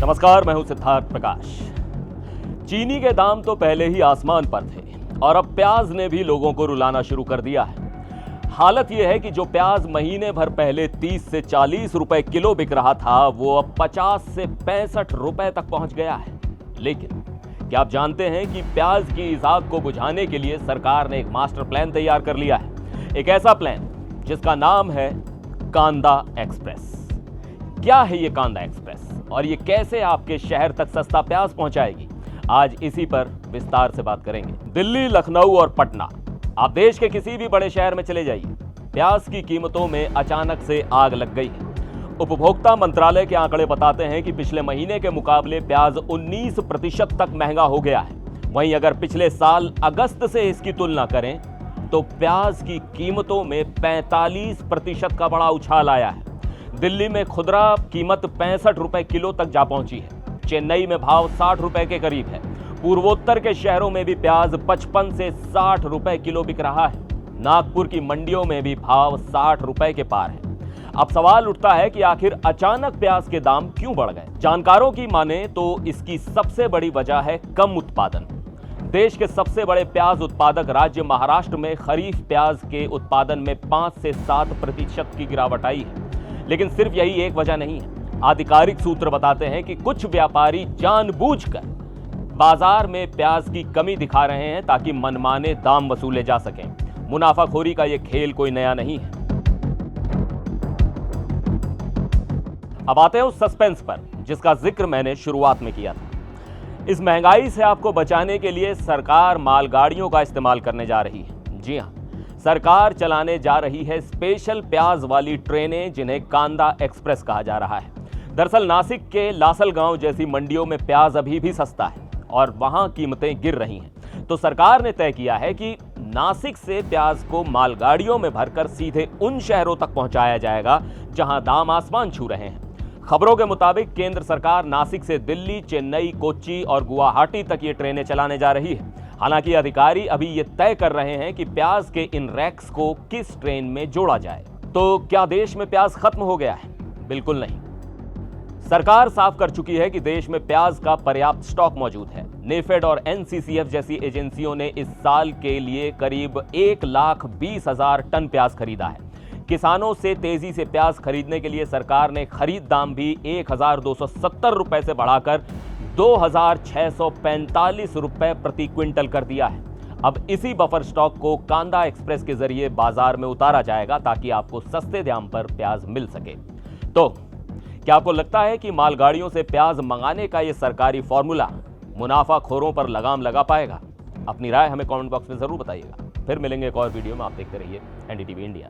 नमस्कार, मैं हूं सिद्धार्थ प्रकाश। चीनी के दाम तो पहले ही आसमान पर थे और अब प्याज ने भी लोगों को रुलाना शुरू कर दिया है। हालत यह है कि जो प्याज महीने भर पहले 30 से 40 रुपए किलो बिक रहा था, वो अब 50 से 65 रुपए तक पहुंच गया है। लेकिन क्या आप जानते हैं कि प्याज की इस आग को बुझाने के लिए सरकार ने एक मास्टर प्लान तैयार कर लिया है। एक ऐसा प्लान जिसका नाम है कांदा एक्सप्रेस। क्या है ये कांदा एक्सप्रेस और ये कैसे आपके शहर तक सस्ता प्याज पहुंचाएगी, आज इसी पर विस्तार से बात करेंगे। दिल्ली, लखनऊ और पटना, आप देश के किसी भी बड़े शहर में चले जाइए, प्याज की कीमतों में अचानक से आग लग गई है। उपभोक्ता मंत्रालय के आंकड़े बताते हैं कि पिछले महीने के मुकाबले प्याज 19% तक महंगा हो गया है। वहीं अगर पिछले साल अगस्त से इसकी तुलना करें तो प्याज की कीमतों में 45% का बड़ा उछाल आया है। दिल्ली में खुदरा कीमत 65 रुपए किलो तक जा पहुंची है। चेन्नई में भाव 60 रुपए के करीब है। पूर्वोत्तर के शहरों में भी प्याज 55 से 60 रुपए किलो बिक रहा है। नागपुर की मंडियों में भी भाव 60 रुपए के पार है। अब सवाल उठता है कि आखिर अचानक प्याज के दाम क्यों बढ़ गए। जानकारों की माने तो इसकी सबसे बड़ी वजह है कम उत्पादन। देश के सबसे बड़े प्याज उत्पादक राज्य महाराष्ट्र में खरीफ प्याज के उत्पादन में 5 से 7% की गिरावट आई है। लेकिन सिर्फ यही एक वजह नहीं है। आधिकारिक सूत्र बताते हैं कि कुछ व्यापारी जानबूझकर बाजार में प्याज की कमी दिखा रहे हैं ताकि मनमाने दाम वसूले जा सकें। मुनाफाखोरी का यह खेल कोई नया नहीं है। अब आते हैं उस सस्पेंस पर जिसका जिक्र मैंने शुरुआत में किया था। इस महंगाई से आपको बचाने के लिए सरकार मालगाड़ियों का इस्तेमाल करने जा रही है। जी हां, सरकार चलाने जा रही है स्पेशल प्याज वाली ट्रेनें, जिन्हें कांदा एक्सप्रेस कहा जा रहा है। दरअसल नासिक के लासलगांव जैसी मंडियों में प्याज अभी भी सस्ता है और वहां कीमतें गिर रही हैं। तो सरकार ने तय किया है कि नासिक से प्याज को मालगाड़ियों में भरकर सीधे उन शहरों तक पहुंचाया जाएगा जहां दाम आसमान छू रहे हैं। खबरों के मुताबिक केंद्र सरकार नासिक से दिल्ली, चेन्नई, कोच्चि और गुवाहाटी तक ये ट्रेनें चलाने जा रही है। हालांकि अधिकारी अभी ये तय कर रहे हैं कि प्याज के इन रैक्स को किस ट्रेन में जोड़ा जाए। तो क्या देश में प्याज खत्म हो गया है? बिल्कुल नहीं। सरकार साफ कर चुकी है कि देश में प्याज का पर्याप्त स्टॉक मौजूद है। नेफेड और एनसीसीएफ जैसी एजेंसियों ने इस साल के लिए करीब 1,20,000 टन प्याज खरीदा है। किसानों से तेजी से प्याज खरीदने के लिए सरकार ने खरीद दाम भी 1,270 रुपए से बढ़ाकर 2,645 रुपए प्रति क्विंटल कर दिया है। अब इसी बफर स्टॉक को कांदा एक्सप्रेस के जरिए बाजार में उतारा जाएगा ताकि आपको सस्ते दाम पर प्याज मिल सके। तो क्या आपको लगता है कि मालगाड़ियों से प्याज मंगाने का यह सरकारी फॉर्मूला मुनाफाखोरों पर लगाम लगा पाएगा? अपनी राय हमें कमेंट बॉक्स में जरूर बताइएगा। फिर मिलेंगे एक और वीडियो में। आप देखते रहिए एनडीटीवी इंडिया।